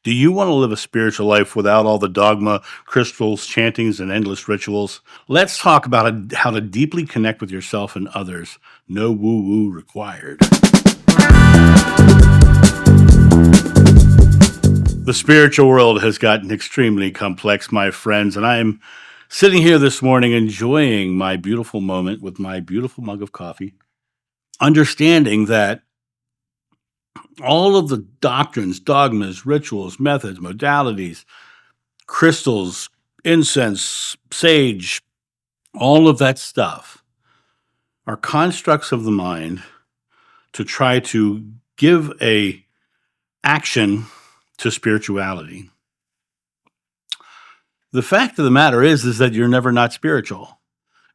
Do you want to live a spiritual life without all the dogma, crystals, chantings, and endless rituals? Let's talk about how to deeply connect with yourself and others. No woo woo required. The spiritual world has gotten extremely complex, my friends, and I am sitting here this morning enjoying my beautiful moment with my beautiful mug of coffee, understanding that all of the doctrines, dogmas, rituals, methods, modalities, crystals, incense, sage, all of that stuff are constructs of the mind to try to give a action to spirituality. The fact of the matter is that you're never not spiritual.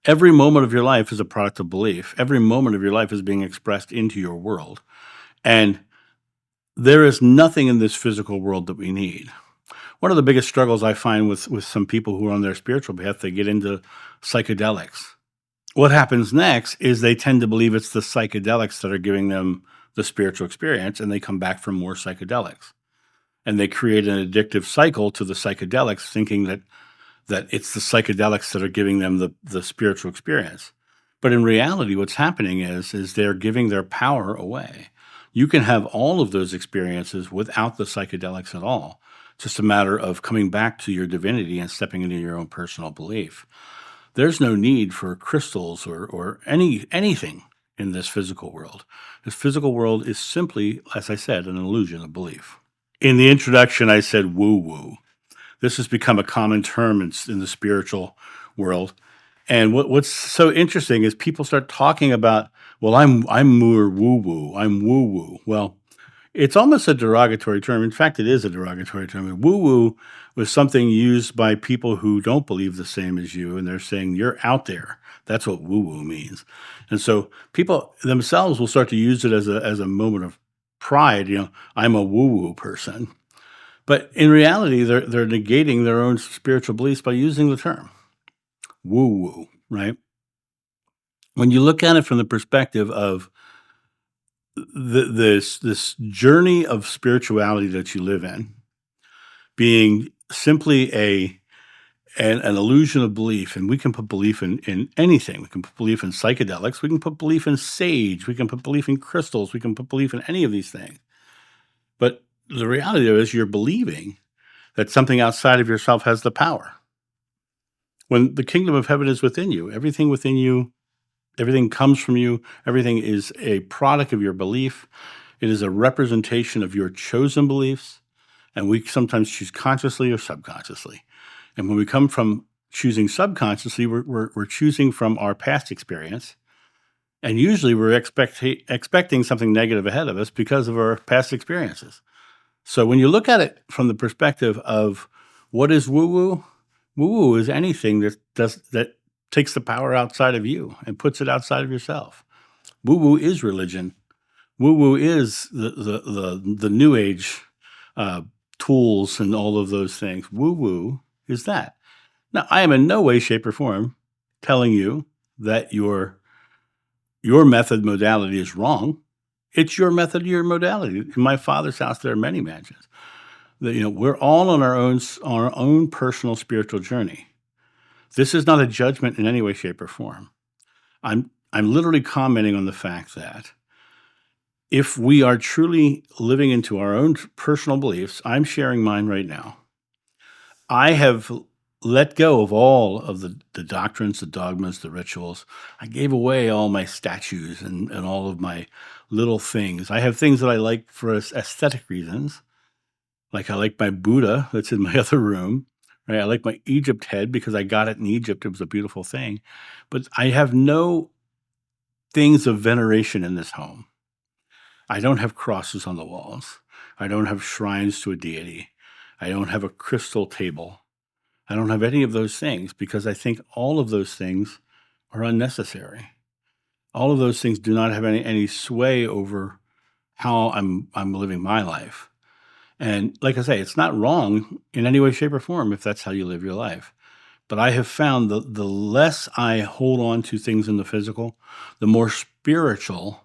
Every moment of your life is a product of belief. Every moment of your life is being expressed into your world. And there is nothing in this physical world that we need. One of the biggest struggles I find with some people who are on their spiritual path, they get into psychedelics. What happens next is they tend to believe it's the psychedelics that are giving them the spiritual experience, and they come back for more psychedelics. And they create an addictive cycle to the psychedelics, thinking that it's the psychedelics that are giving them the spiritual experience. But in reality, what's happening is they're giving their power away. You can have all of those experiences without the psychedelics at all. It's just a matter of coming back to your divinity and stepping into your own personal belief. There's no need for crystals or anything in this physical world. This physical world is simply, as I said, an illusion of belief. In the introduction, I said woo-woo. This has become a common term in the spiritual world. And what's so interesting is people start talking about, well, I'm more woo-woo, I'm woo-woo. Well, it's almost a derogatory term. In fact, it is a derogatory term. Woo-woo was something used by people who don't believe the same as you, and they're saying you're out there. That's what woo-woo means. And so people themselves will start to use it as a moment of pride. I'm a woo-woo person. But in reality, they're negating their own spiritual beliefs by using the term woo-woo, right? When you look at it from the perspective of this journey of spirituality that you live in, being simply an illusion of belief, and we can put belief in anything. We can put belief in psychedelics. We can put belief in sage. We can put belief in crystals. We can put belief in any of these things. But the reality is you're believing that something outside of yourself has the power. When the kingdom of heaven is within you, everything within you, everything comes from you, everything is a product of your belief. It is a representation of your chosen beliefs, and we sometimes choose consciously or subconsciously. And when we come from choosing subconsciously, we're choosing from our past experience, and usually we're expecting something negative ahead of us because of our past experiences. So when you look at it from the perspective of what is woo-woo, woo-woo is anything that takes the power outside of you and puts it outside of yourself. Woo-woo is religion. Woo-woo is the new age tools and all of those things. Woo-woo is that. Now, I am in no way, shape, or form telling you that your method modality is wrong. It's your method, your modality. In my father's house, there are many mansions. We're all on our own personal spiritual journey. This is not a judgment in any way, shape, or form. I'm literally commenting on the fact that if we are truly living into our own personal beliefs, I'm sharing mine right now. I have let go of all of the doctrines, the dogmas, the rituals. I gave away all my statues and all of my little things. I have things that I like for aesthetic reasons. Like I like my Buddha that's in my other room. Right? I like my Egypt head because I got it in Egypt. It was a beautiful thing. But I have no things of veneration in this home. I don't have crosses on the walls. I don't have shrines to a deity. I don't have a crystal table. I don't have any of those things because I think all of those things are unnecessary. All of those things do not have any sway over how I'm living my life. And like I say, it's not wrong in any way, shape, or form if that's how you live your life. But I have found the less I hold on to things in the physical, the more spiritual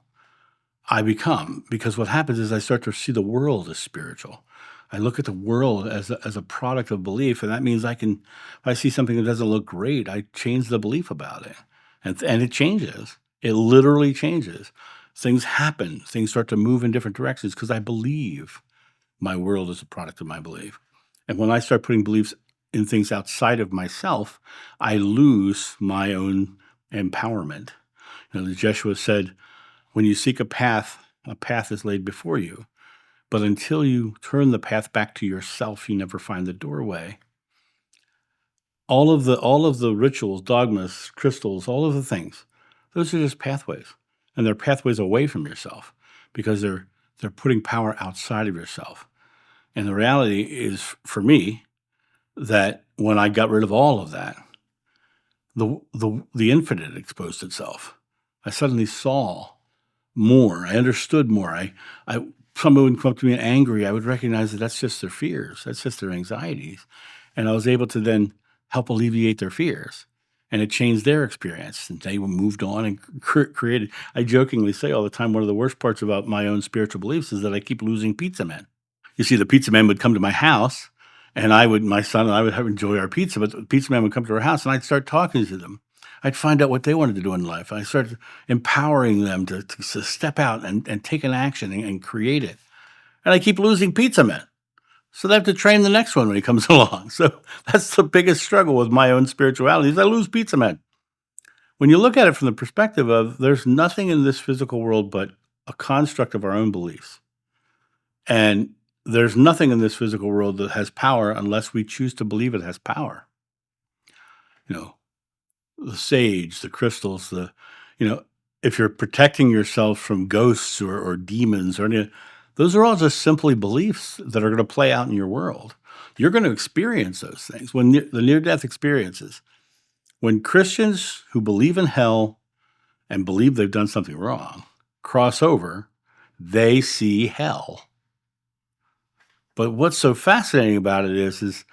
I become. Because what happens is I start to see the world as spiritual. I look at the world as a product of belief, and that means if I see something that doesn't look great, I change the belief about it, and it changes. It literally changes. Things happen. Things start to move in different directions because I believe my world is a product of my belief. And when I start putting beliefs in things outside of myself, I lose my own empowerment. The Jesuit said, when you seek a path is laid before you. But until you turn the path back to yourself, you never find the doorway. All of the rituals, dogmas, crystals, all of the things, those are just pathways. And they're pathways away from yourself because they're putting power outside of yourself. And the reality is, for me, that when I got rid of all of that, the infinite exposed itself. I suddenly saw more. I understood more. Someone would come up to me angry. I would recognize that that's just their fears. That's just their anxieties, and I was able to then help alleviate their fears, and it changed their experience. And they moved on and created. I jokingly say all the time, one of the worst parts about my own spiritual beliefs is that I keep losing pizza men. You see, the pizza man would come to my house, and my son and I would enjoy our pizza, but the pizza man would come to our house, and I'd start talking to them. I'd find out what they wanted to do in life. I started empowering them to step out and take an action and create it. And I keep losing pizza men. So they have to train the next one when he comes along. So that's the biggest struggle with my own spirituality is I lose pizza men. When you look at it from the perspective of there's nothing in this physical world but a construct of our own beliefs. And there's nothing in this physical world that has power unless we choose to believe it has power. The sage, the crystals, if you're protecting yourself from ghosts or demons or any, those are all just simply beliefs that are going to play out in your world. You're going to experience those things. When the near-death experiences, when Christians who believe in hell and believe they've done something wrong cross over, they see hell. But what's so fascinating about it is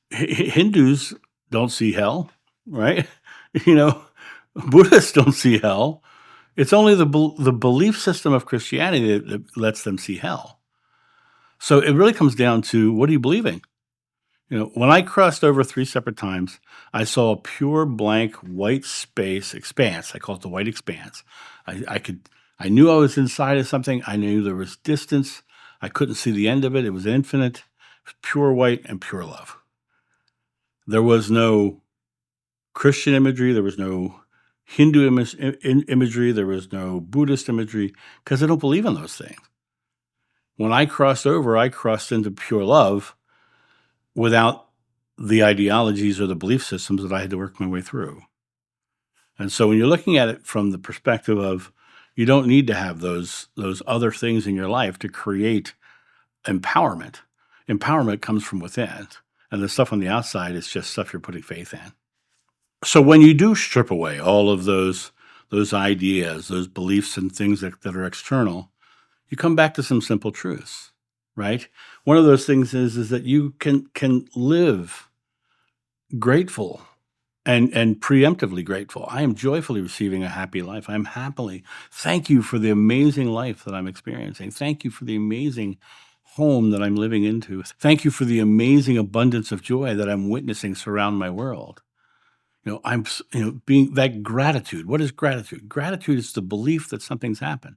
Hindus don't see hell, right? Buddhists don't see hell. It's only the belief system of Christianity that lets them see hell. So it really comes down to, what are you believing? When I crossed over 3 separate times, I saw a pure blank white space expanse. I call it the white expanse. I knew I was inside of something. I knew there was distance. I couldn't see the end of it. It was infinite. It was pure white and pure love. There was no Christian imagery. There was no Hindu imagery. There was no Buddhist imagery, because I don't believe in those things. When I crossed over, I crossed into pure love without the ideologies or the belief systems that I had to work my way through. And so when you're looking at it from the perspective of, you don't need to have those other things in your life to create empowerment. Empowerment comes from within, and the stuff on the outside is just stuff you're putting faith in. So when you do strip away all of those ideas, those beliefs and things that are external, you come back to some simple truths, right? One of those things is that you can live grateful and preemptively grateful. I am joyfully receiving a happy life. Thank you for the amazing life that I'm experiencing. Thank you for the amazing home that I'm living into. Thank you for the amazing abundance of joy that I'm witnessing surround my world. Being that gratitude. What is gratitude? Gratitude is the belief that something's happened.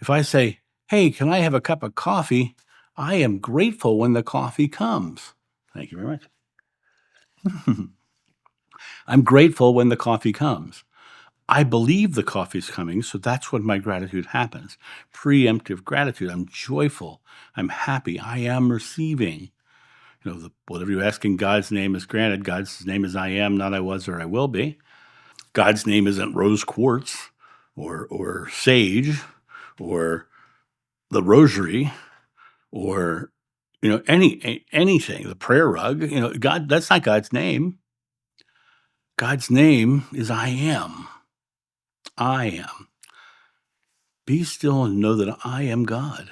If I say, hey, can I have a cup of coffee? I am grateful when the coffee comes. Thank you very much. I'm grateful when the coffee comes. I believe the coffee's coming, so that's when my gratitude happens. Preemptive gratitude. I'm joyful. I'm happy. I am receiving. Whatever you ask in God's name is granted. God's name is I am, not I was or I will be. God's name isn't rose quartz or sage or the rosary or anything, the prayer rug. God, that's not God's name. God's name is I am. I am. Be still and know that I am God.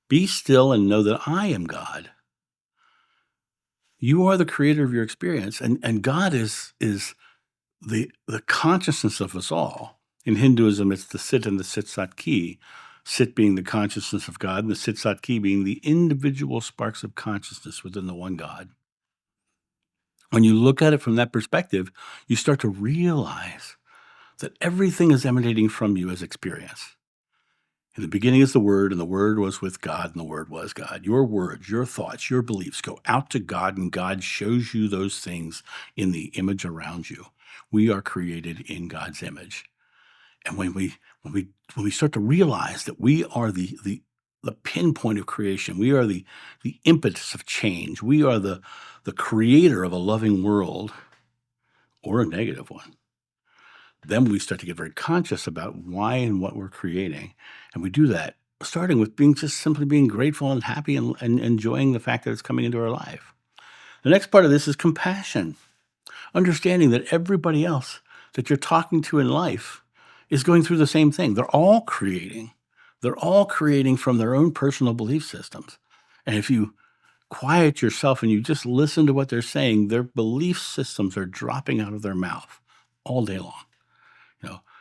Be still and know that I am God. You are the creator of your experience, and God is the consciousness of us all. In Hinduism, it's the Sit and the Sit Sat Ki. Sit being the consciousness of God, and the Sit Sat Ki being the individual sparks of consciousness within the one God. When you look at it from that perspective, you start to realize that everything is emanating from you as experience. In the beginning is the Word, and the Word was with God, and the Word was God. Your words, your thoughts, your beliefs go out to God, and God shows you those things in the image around you. We are created in God's image. And when we start to realize that we are the pinpoint of creation, we are the impetus of change, we are the creator of a loving world or a negative one, then we start to get very conscious about why and what we're creating. And we do that starting with simply being grateful and happy and enjoying the fact that it's coming into our life. The next part of this is compassion, understanding that everybody else that you're talking to in life is going through the same thing. They're all creating. They're all creating from their own personal belief systems. And if you quiet yourself and you just listen to what they're saying, their belief systems are dropping out of their mouth all day long.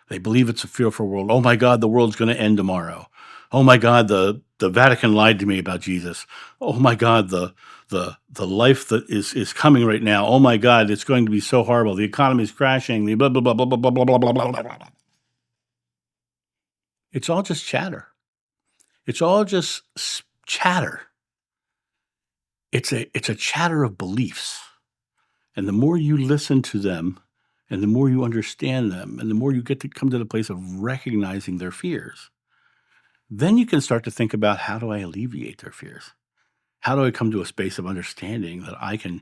They believe it's a fearful world. Oh my God, the world's going to end tomorrow. Oh my God, the Vatican lied to me about Jesus. Oh my God, the life that is coming right now. Oh my God, it's going to be so horrible. The economy is crashing. The blah blah blah blah blah blah blah blah blah blah. It's all just chatter. It's all just chatter. It's a chatter of beliefs, and the more you listen to them, and the more you understand them, and the more you get to come to the place of recognizing their fears, then you can start to think about, how do I alleviate their fears? How do I come to a space of understanding that I can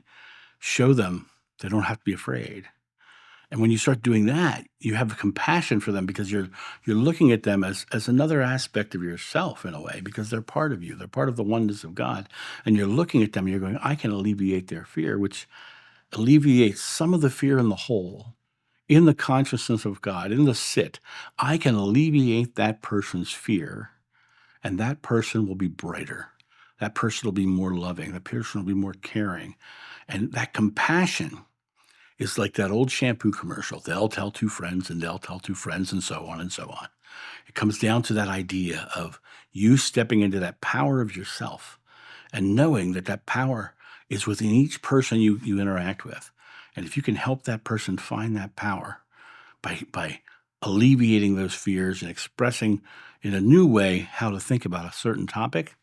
show them they don't have to be afraid? And when you start doing that, you have compassion for them, because you're looking at them as another aspect of yourself in a way, because they're part of you. They're part of the oneness of God. And you're looking at them and you're going, I can alleviate their fear, which alleviates some of the fear in the whole, in the consciousness of God, in the sit. I can alleviate that person's fear, and that person will be brighter. That person will be more loving. That person will be more caring. And that compassion is like that old shampoo commercial. They'll tell two friends, and they'll tell two friends, and so on and so on. It comes down to that idea of you stepping into that power of yourself and knowing that that power is within each person you interact with. And if you can help that person find that power by alleviating those fears and expressing in a new way how to think about a certain topic,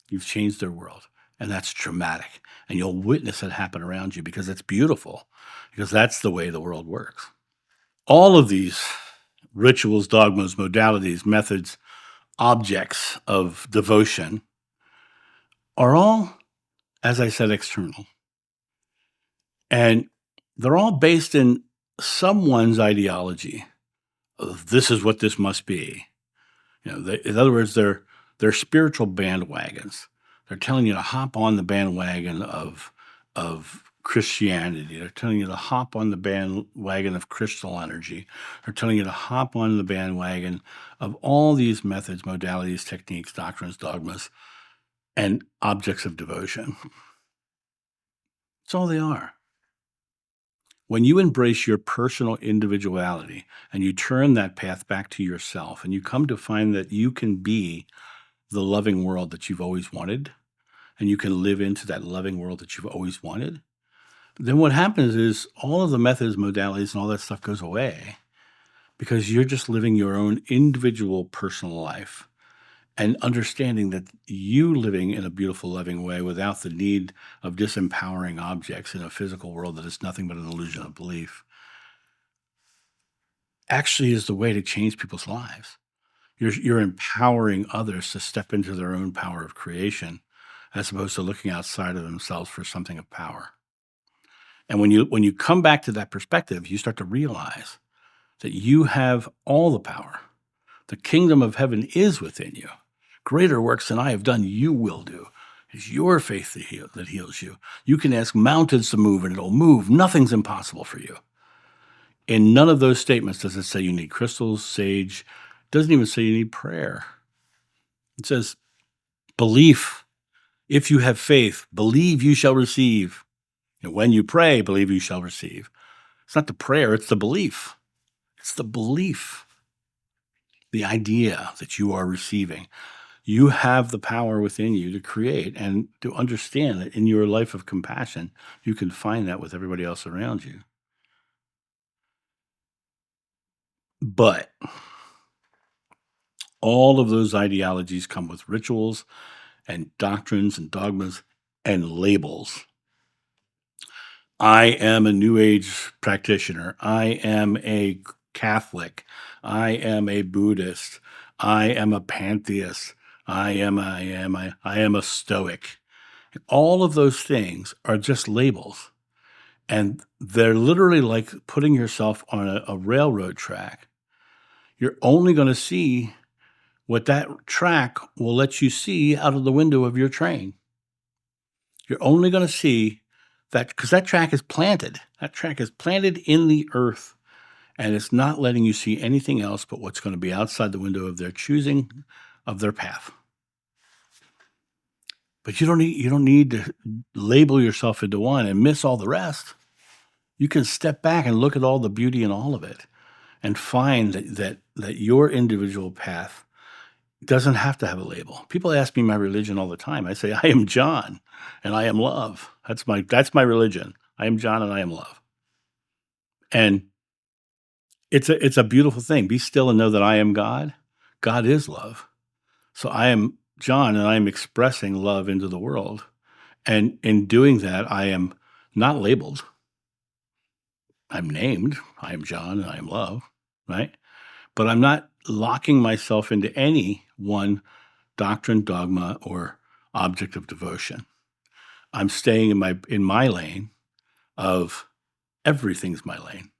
you've changed their world. And that's dramatic. And you'll witness it happen around you, because it's beautiful, because that's the way the world works. All of these rituals, dogmas, modalities, methods, objects of devotion are all, as I said, external. And they're all based in someone's ideology of this is what this must be. In other words, they're spiritual bandwagons. They're telling you to hop on the bandwagon of Christianity. They're telling you to hop on the bandwagon of crystal energy. They're telling you to hop on the bandwagon of all these methods, modalities, techniques, doctrines, dogmas, and objects of devotion. That's all they are. When you embrace your personal individuality and you turn that path back to yourself, and you come to find that you can be the loving world that you've always wanted, and you can live into that loving world that you've always wanted, then what happens is all of the methods, modalities, and all that stuff goes away, because you're just living your own individual personal life and understanding that you living in a beautiful, loving way without the need of disempowering objects in a physical world that is nothing but an illusion of belief actually is the way to change people's lives. You're empowering others to step into their own power of creation, as opposed to looking outside of themselves for something of power. And when you come back to that perspective, you start to realize that you have all the power. The kingdom of heaven is within you. Greater works than I have done, you will do. It's your faith that heals you. You can ask mountains to move, and it'll move. Nothing's impossible for you. In none of those statements does it say you need crystals, sage. It doesn't even say you need prayer. It says belief. If you have faith, believe you shall receive. And when you pray, believe you shall receive. It's not the prayer, it's the belief. It's the belief. the idea that you are receiving. You have the power within you to create and to understand that in your life of compassion, you can find that with everybody else around you. But all of those ideologies come with rituals and doctrines and dogmas and labels. I am a New Age practitioner. I am a Catholic. I am a Buddhist. I am a pantheist. I am a Stoic. All of those things are just labels. And they're literally like putting yourself on a railroad track. You're only going to see what that track will let you see out of the window of your train. You're only going to see that because that track is planted. That track is planted in the earth, and it's not letting you see anything else but what's going to be outside the window of their choosing of their path. But you don't need to label yourself into one and miss all the rest. You can step back and look at all the beauty in all of it and find that your individual path doesn't have to have a label. People ask me my religion all the time. I say, I am John and I am love. That's my religion. I am John and I am love. And it's a beautiful thing. Be still and know that I am God. God is love. So I am John and I am expressing love into the world. And in doing that, I am not labeled. I'm named. I am John and I am love, right? But I'm not locking myself into any one doctrine, dogma, or object of devotion. I'm staying in my lane of everything's my lane.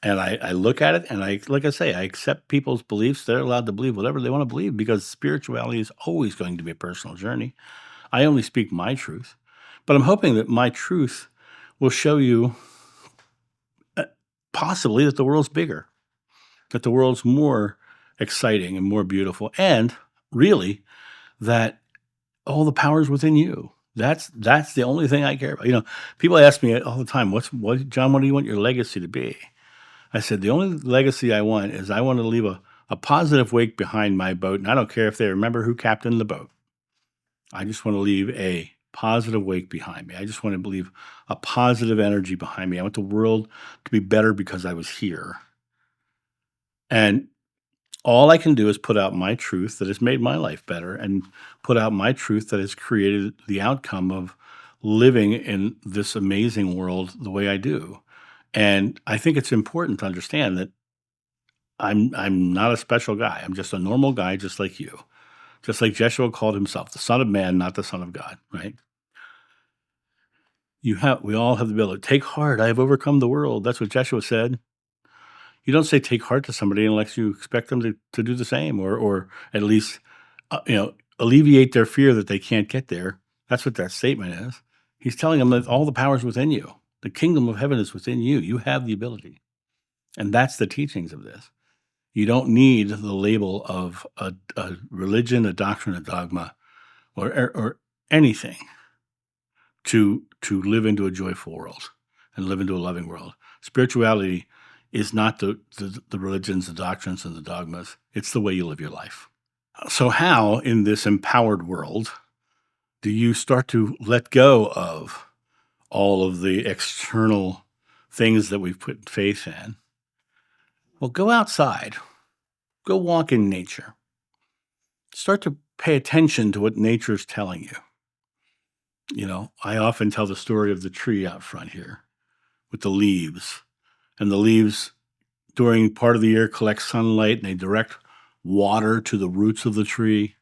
And I look at it and like I say, I accept people's beliefs. They're allowed to believe whatever they want to believe because spirituality is always going to be a personal journey. I only speak my truth, but I'm hoping that my truth will show you possibly that the world's bigger, that the world's more exciting and more beautiful, and really that all the power's within you. That's the only thing I care about. People ask me all the time, John, what do you want your legacy to be? I said, the only legacy I want is I want to leave a positive wake behind my boat, and I don't care if they remember who captained the boat. I just want to leave a positive wake behind me. I just want to leave a positive energy behind me. I want the world to be better because I was here. And all I can do is put out my truth that has made my life better and put out my truth that has created the outcome of living in this amazing world the way I do. And I think it's important to understand that I'm not a special guy. I'm just a normal guy, just like you. Just like Jeshua called himself, the Son of Man, not the Son of God, right? We all have the ability. Take heart, I have overcome the world. That's what Jeshua said. You don't say take heart to somebody unless you expect them to do the same or at least, alleviate their fear that they can't get there. That's what that statement is. He's telling them that all the power is within you. The kingdom of heaven is within you. You have the ability. And that's the teachings of this. You don't need the label of a religion, a doctrine, a dogma, or anything to live into a joyful world and live into a loving world. Spirituality is not the religions, the doctrines, and the dogmas. It's the way you live your life. So how, in this empowered world, do you start to let go of all of the external things that we've put faith in? Well, go outside. Go walk in nature. Start to pay attention to what nature's telling you. I often tell the story of the tree out front here with the leaves. And the leaves, during part of the year, collect sunlight and they direct water to the roots of the tree.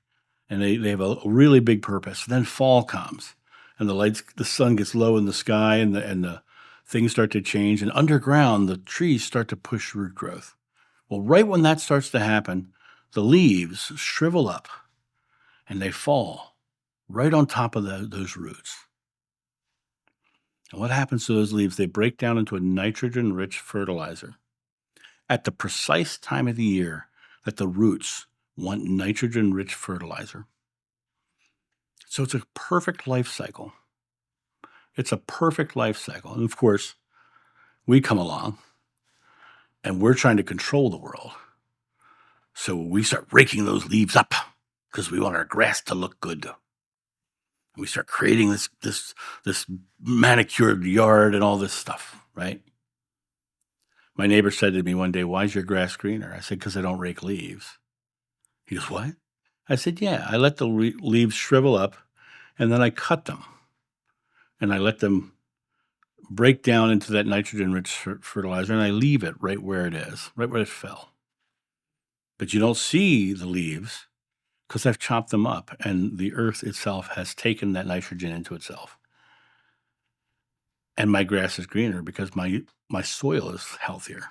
And they have a really big purpose. Then fall comes and the sun gets low in the sky and the things start to change. And underground, the trees start to push root growth. Well, right when that starts to happen, the leaves shrivel up and they fall right on top of those roots. And what happens to those leaves? They break down into a nitrogen-rich fertilizer at the precise time of the year that the roots want nitrogen-rich fertilizer. So it's a perfect life cycle. It's a perfect life cycle. And of course, we come along and we're trying to control the world. So we start raking those leaves up because we want our grass to look good. We start creating this manicured yard and all this stuff, right? My neighbor said to me one day, "Why is your grass greener?" I said, "Because I don't rake leaves." He goes, "What?" I said, "Yeah, I let the leaves shrivel up, and then I cut them, and I let them break down into that nitrogen-rich fertilizer, and I leave it right where it is, right where it fell. But you don't see the leaves because I've chopped them up, and the earth itself has taken that nitrogen into itself. And my grass is greener because my soil is healthier.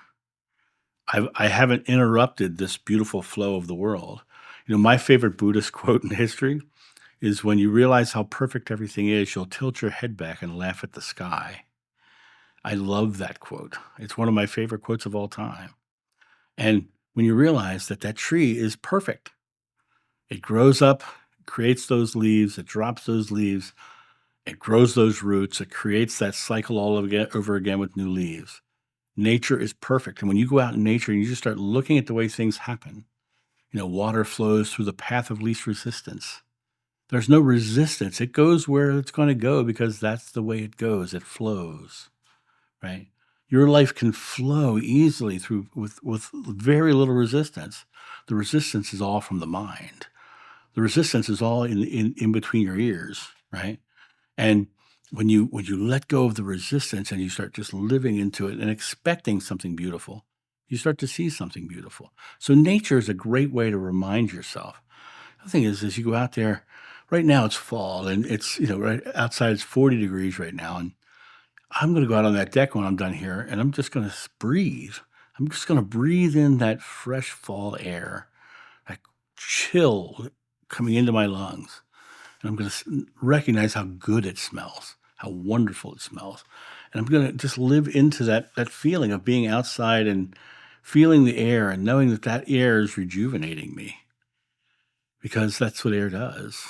I haven't interrupted this beautiful flow of the world. My favorite Buddhist quote in history is, "When you realize how perfect everything is, you'll tilt your head back and laugh at the sky." I love that quote. It's one of my favorite quotes of all time. And when you realize that that tree is perfect, it grows up, creates those leaves, it drops those leaves, it grows those roots, it creates that cycle all over again with new leaves. Nature is perfect. And when you go out in nature and you just start looking at the way things happen, water flows through the path of least resistance. There's no resistance. It goes where it's going to go because that's the way it goes. It flows, right? Your life can flow easily through with very little resistance. The resistance is all from the mind. The resistance is all in between your ears, right? And when you let go of the resistance and you start just living into it and expecting something beautiful, you start to see something beautiful. So nature is a great way to remind yourself. The thing is you go out there. Right now it's fall and it's right outside it's 40 degrees right now, and I'm going to go out on that deck when I'm done here, and I'm just going to breathe. I'm just going to breathe in that fresh fall air, that chill coming into my lungs. And I'm going to recognize how good it smells, how wonderful it smells. And I'm going to just live into that feeling of being outside and feeling the air and knowing that that air is rejuvenating me, because that's what air does.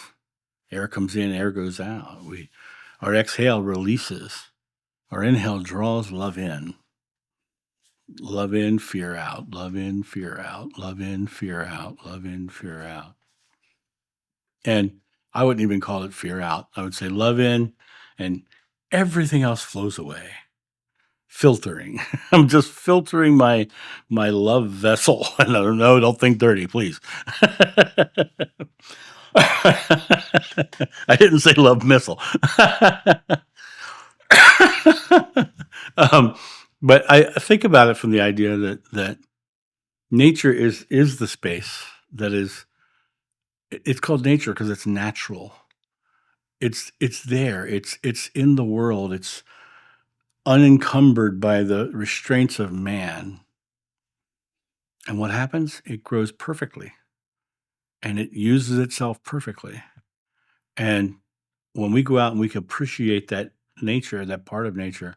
Air comes in, air goes out. Our exhale releases. Our inhale draws love in. Love in, fear out. Love in, fear out. Love in, fear out. Love in, fear out. And I wouldn't even call it fear out. I would say love in, and everything else flows away. Filtering. I'm just filtering my love vessel. And don't think dirty, please. I didn't say love missile. um, but I think about it from the idea that nature is the space that is. It's called nature because it's natural. It's there. It's in the world. It's unencumbered by the restraints of man. And what happens? It grows perfectly, and it uses itself perfectly. And when we go out and we can appreciate that nature, that part of nature,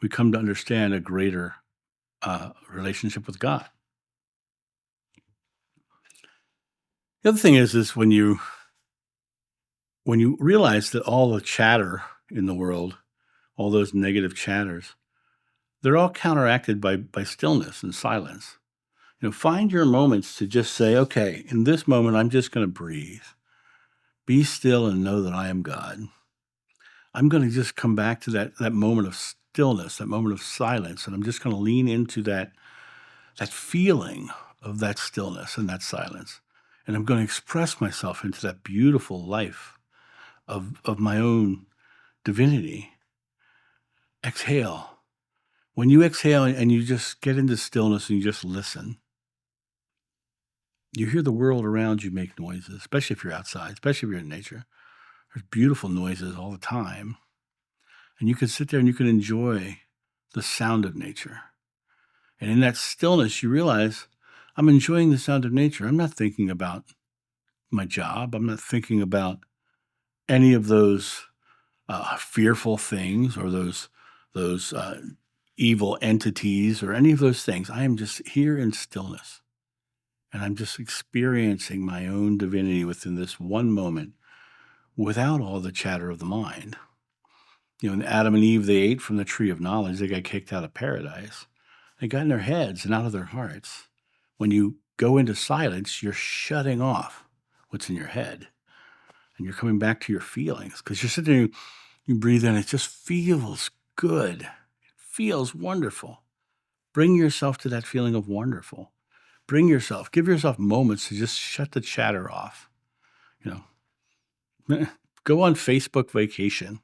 we come to understand a greater relationship with God. The other thing is when you realize that all the chatter in the world, all those negative chatters, they're all counteracted by stillness and silence. Find your moments to just say, okay, in this moment, I'm just going to breathe. Be still and know that I am God. I'm going to just come back to that moment of stillness, that moment of silence, and I'm just going to lean into that feeling of that stillness and that silence. And I'm going to express myself into that beautiful life of my own divinity. Exhale. When you exhale and you just get into stillness and you just listen, you hear the world around you make noises, especially if you're outside, especially if you're in nature. There's beautiful noises all the time. And you can sit there and you can enjoy the sound of nature. And in that stillness, you realize I'm enjoying the sound of nature. I'm not thinking about my job. I'm not thinking about any of those fearful things or those evil entities or any of those things. I am just here in stillness. And I'm just experiencing my own divinity within this one moment without all the chatter of the mind. When Adam and Eve, they ate from the tree of knowledge, they got kicked out of paradise. They got in their heads and out of their hearts. When you go into silence, you're shutting off what's in your head and you're coming back to your feelings because you're sitting there, you breathe in, it just feels good. It feels wonderful. Bring yourself to that feeling of wonderful. Give yourself moments to just shut the chatter off. You know, go on Facebook vacation.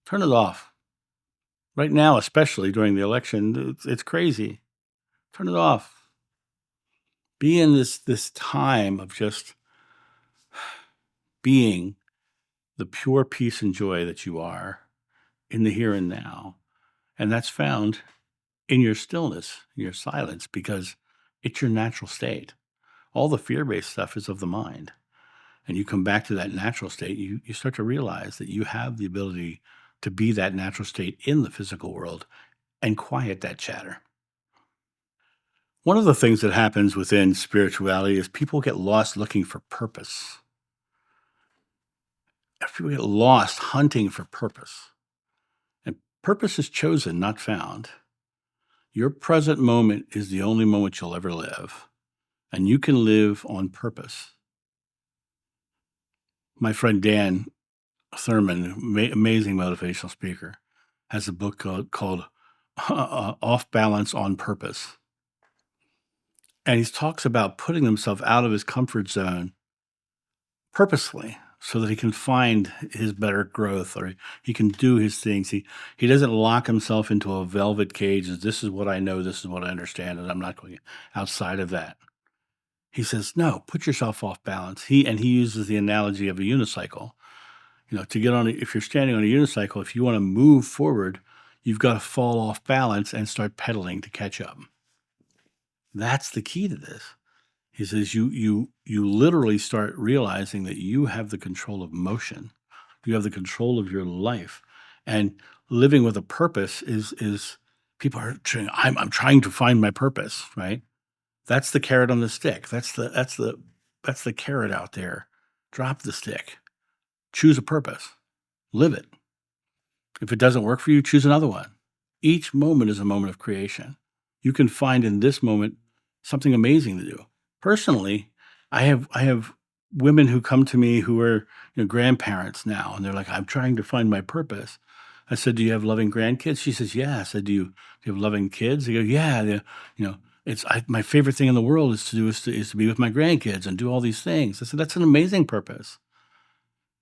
Turn it off. Right now, especially during the election, it's crazy. Turn it off. Be in this time of just being the pure peace and joy that you are in the here and now. And that's found in your stillness, in your silence, because it's your natural state. All the fear-based stuff is of the mind. And you come back to that natural state, you start to realize that you have the ability to be that natural state in the physical world and quiet that chatter. One of the things that happens within spirituality is people get lost looking for purpose. People get lost hunting for purpose. And purpose is chosen, not found. Your present moment is the only moment you'll ever live. And you can live on purpose. My friend Dan Thurman, amazing motivational speaker, has a book called Off Balance on Purpose. And he talks about putting himself out of his comfort zone purposely so that he can find his better growth or he can do his things. He doesn't lock himself into a velvet cage as this is what I know, this is what I understand, and I'm not going outside of that. He says, no, put yourself off balance. He uses the analogy of a unicycle. To get on, if you're standing on a unicycle, if you want to move forward, you've got to fall off balance and start pedaling to catch up. That's the key to this. He says you literally start realizing that you have the control of motion. You have the control of your life. And living with a purpose is people are trying, I'm trying to find my purpose, right? That's the carrot on the stick. That's the carrot out there. Drop the stick. Choose a purpose. Live it. If it doesn't work for you, choose another one. Each moment is a moment of creation. You can find in this moment something amazing to do. Personally, I have women who come to me who are grandparents now, and they're like, I'm trying to find my purpose. I said, do you have loving grandkids? She says, yeah. I said, do you have loving kids? They go, yeah. It's my favorite thing in the world is to be with my grandkids and do all these things. I said, that's an amazing purpose.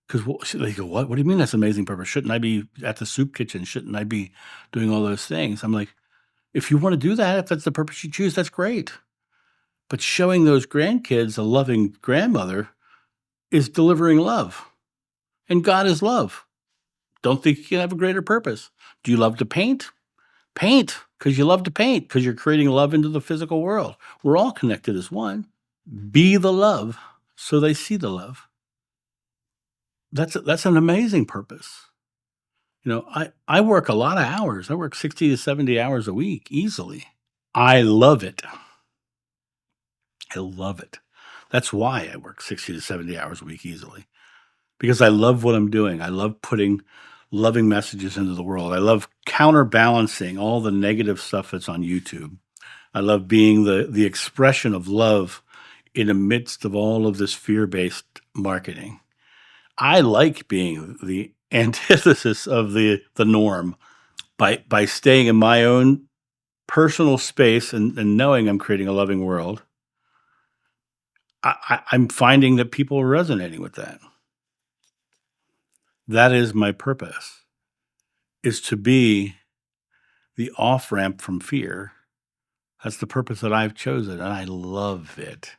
Because they go, what? What do you mean that's an amazing purpose? Shouldn't I be at the soup kitchen? Shouldn't I be doing all those things? I'm like, if you want to do that, if that's the purpose you choose, that's great. But showing those grandkids a loving grandmother is delivering love. And God is love. Don't think you can have a greater purpose. Do you love to paint? Paint, because you love to paint, because you're creating love into the physical world. We're all connected as one. Be the love so they see the love. That's an amazing purpose. I work a lot of hours. I work 60 to 70 hours a week easily. I love it. I love it. That's why I work 60 to 70 hours a week easily, because I love what I'm doing. I love putting loving messages into the world. I love counterbalancing all the negative stuff that's on YouTube. I love being the expression of love in the midst of all of this fear-based marketing. I like being the antithesis of the norm by staying in my own personal space and knowing I'm creating a loving world. I'm finding that people are resonating with that. That is my purpose, is to be the off-ramp from fear. That's the purpose that I've chosen, and I love it.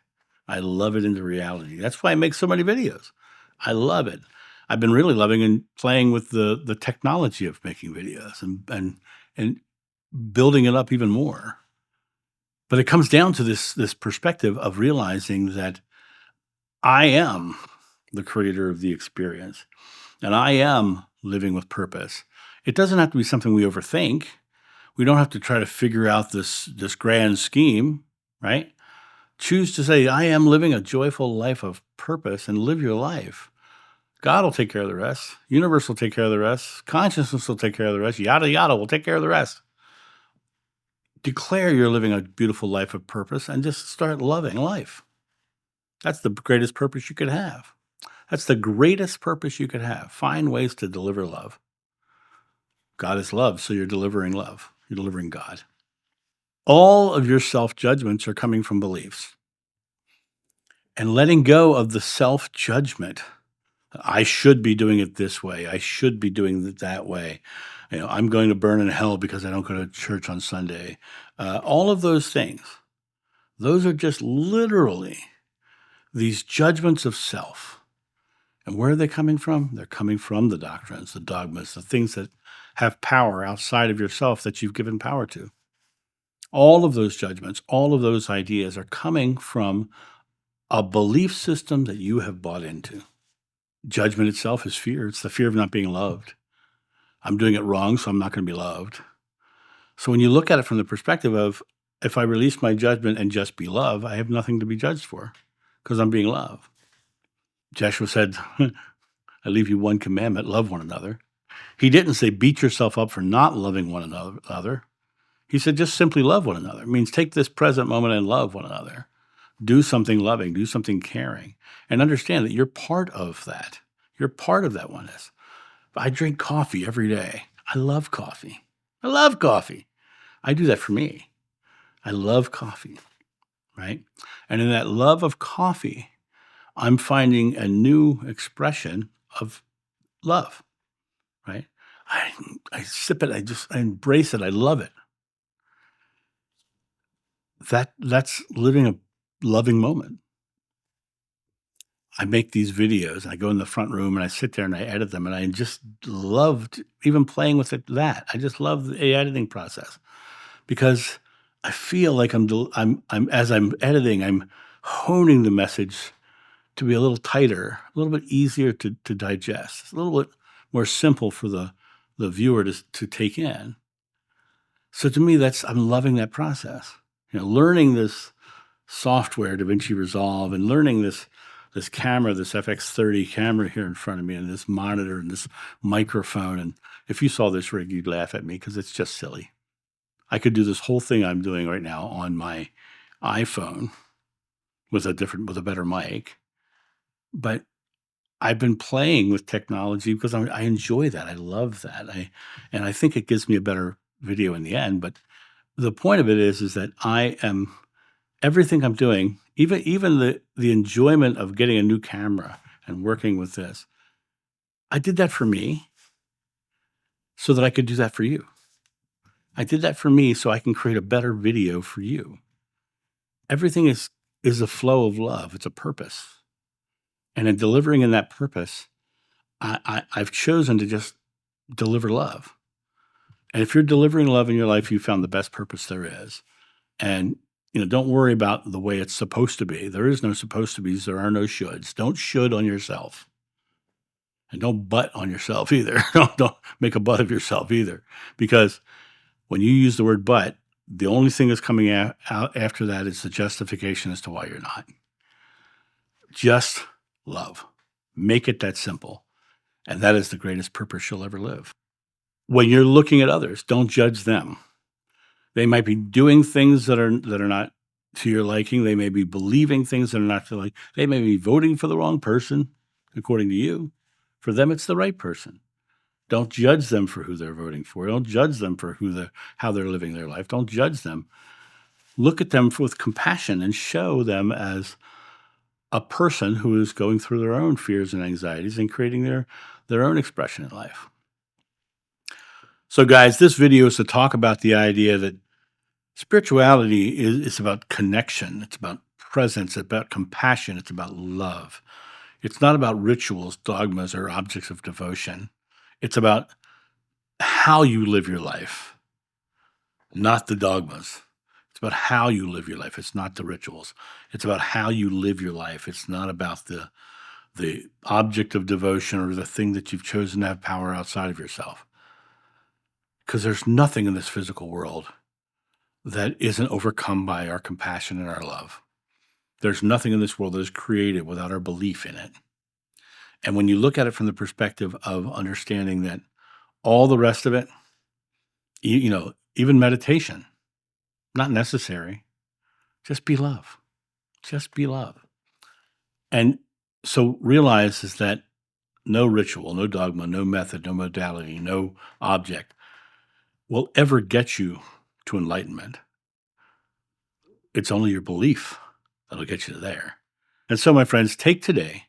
I love it into reality. That's why I make so many videos. I love it. I've been really loving and playing with the technology of making videos and building it up even more. But it comes down to this perspective of realizing that I am the creator of the experience, and I am living with purpose. It doesn't have to be something we overthink. We don't have to try to figure out this grand scheme, right? Choose to say, I am living a joyful life of purpose, and live your life. God will take care of the rest. Universe will take care of the rest. Consciousness will take care of the rest. Yada, yada will take care of the rest. declare you're living a beautiful life of purpose and just start loving life. That's the greatest purpose you could have. That's the greatest purpose you could have. Find ways to deliver love. God is love, so you're delivering love. You're delivering God. All of your self-judgments are coming from beliefs. And letting go of the self-judgment. I should be doing it this way. I should be doing it that way. I'm going to burn in hell because I don't go to church on Sunday. All of those things, those are just literally these judgments of self. And where are they coming from? They're coming from the doctrines, the dogmas, the things that have power outside of yourself that you've given power to. All of those judgments, all of those ideas are coming from a belief system that you have bought into. Judgment itself is fear. It's the fear of not being loved. I'm doing it wrong, so I'm not going to be loved. So when you look at it from the perspective of, if I release my judgment and just be love, I have nothing to be judged for because I'm being love. Joshua said, I leave you one commandment, love one another. He didn't say beat yourself up for not loving one another. He said just simply love one another. It means take this present moment and love one another. Do something loving, do something caring, and understand that you're part of that. You're part of that oneness. I drink coffee every day. I love coffee. I love coffee. I do that for me. I love coffee, right? And in that love of coffee, I'm finding a new expression of love, right? I sip it. I embrace it. I love it. That's living a loving moment. I make these videos. I go in the front room and I sit there and I edit them, and I just loved even playing with it. I just love the editing process because I feel like I'm as I'm editing, I'm honing the message to be a little tighter, a little bit easier to digest, a little bit more simple for the viewer to take in. So to me, I'm loving that process. Learning this software, DaVinci Resolve, and learning this camera, this FX30 camera here in front of me, and this monitor and this microphone. And if you saw this rig, you'd laugh at me because it's just silly. I could do this whole thing I'm doing right now on my iPhone with a better mic. But I've been playing with technology because I enjoy that. I love that. And I think it gives me a better video in the end. But the point of it is that I am everything I'm doing, even the enjoyment of getting a new camera and working with this. I did that for me so that I could do that for you. I did that for me so I can create a better video for you. Everything is a flow of love. It's a purpose. And in delivering in that purpose, I've chosen to just deliver love. And if you're delivering love in your life, you found the best purpose there is. And don't worry about the way it's supposed to be. There is no supposed to be's. There are no shoulds. Don't should on yourself. And don't butt on yourself either. Don't make a butt of yourself either. Because when you use the word but, the only thing that's coming out after that is the justification as to why you're not. Just love. Make it that simple. And that is the greatest purpose you'll ever live. When you're looking at others, don't judge them. They might be doing things that are not to your liking. They may be believing things that are not to like. They may be voting for the wrong person, according to you. For them, it's the right person. Don't judge them for who they're voting for. Don't judge them for how they're living their life. Don't judge them. Look at them with compassion and show them as a person who is going through their own fears and anxieties and creating their own expression in life. So, guys, this video is to talk about the idea that spirituality is about connection. It's about presence. It's about compassion. It's about love. It's not about rituals, dogmas, or objects of devotion. It's about how you live your life, not the dogmas. It's about how you live your life. It's not the rituals. It's about how you live your life. It's not about the object of devotion or the thing that you've chosen to have power outside of yourself. Because there's nothing in this physical world that isn't overcome by our compassion and our love. There's nothing in this world that is created without our belief in it. And when you look at it from the perspective of understanding that all the rest of it, even meditation, not necessary. Just be love. Just be love. And so realize is that no ritual, no dogma, no method, no modality, no object will ever get you to enlightenment. It's only your belief that'll get you there. And so, my friends, take today,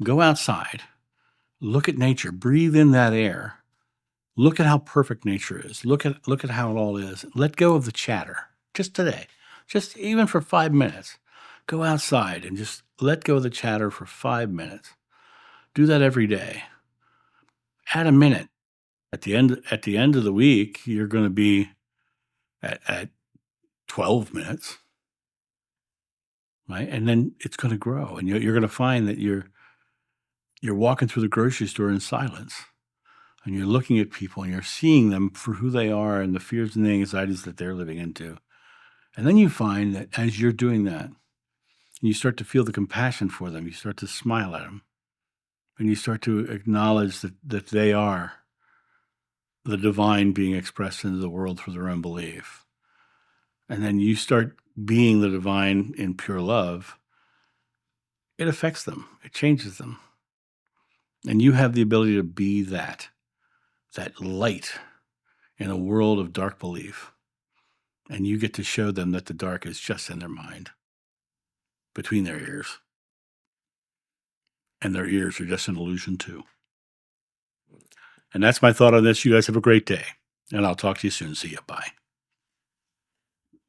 go outside, look at nature, breathe in that air, look at how perfect nature is, look at how it all is. Let go of the chatter just today, just even for 5 minutes. Go outside and just let go of the chatter for 5 minutes. Do that every day. Add a minute. At the end of the week, you're going to be at 12 minutes, right? And then it's going to grow, and you're going to find that you're walking through the grocery store in silence, and you're looking at people, and you're seeing them for who they are and the fears and the anxieties that they're living into. And then you find that as you're doing that, you start to feel the compassion for them. You start to smile at them, and you start to acknowledge that they are the divine being expressed into the world through their own belief. And then you start being the divine in pure love. It affects them. It changes them. And you have the ability to be that light in a world of dark belief. And you get to show them that the dark is just in their mind, between their ears. And their ears are just an illusion too. And that's my thought on this. You guys have a great day. And I'll talk to you soon. See you. Bye.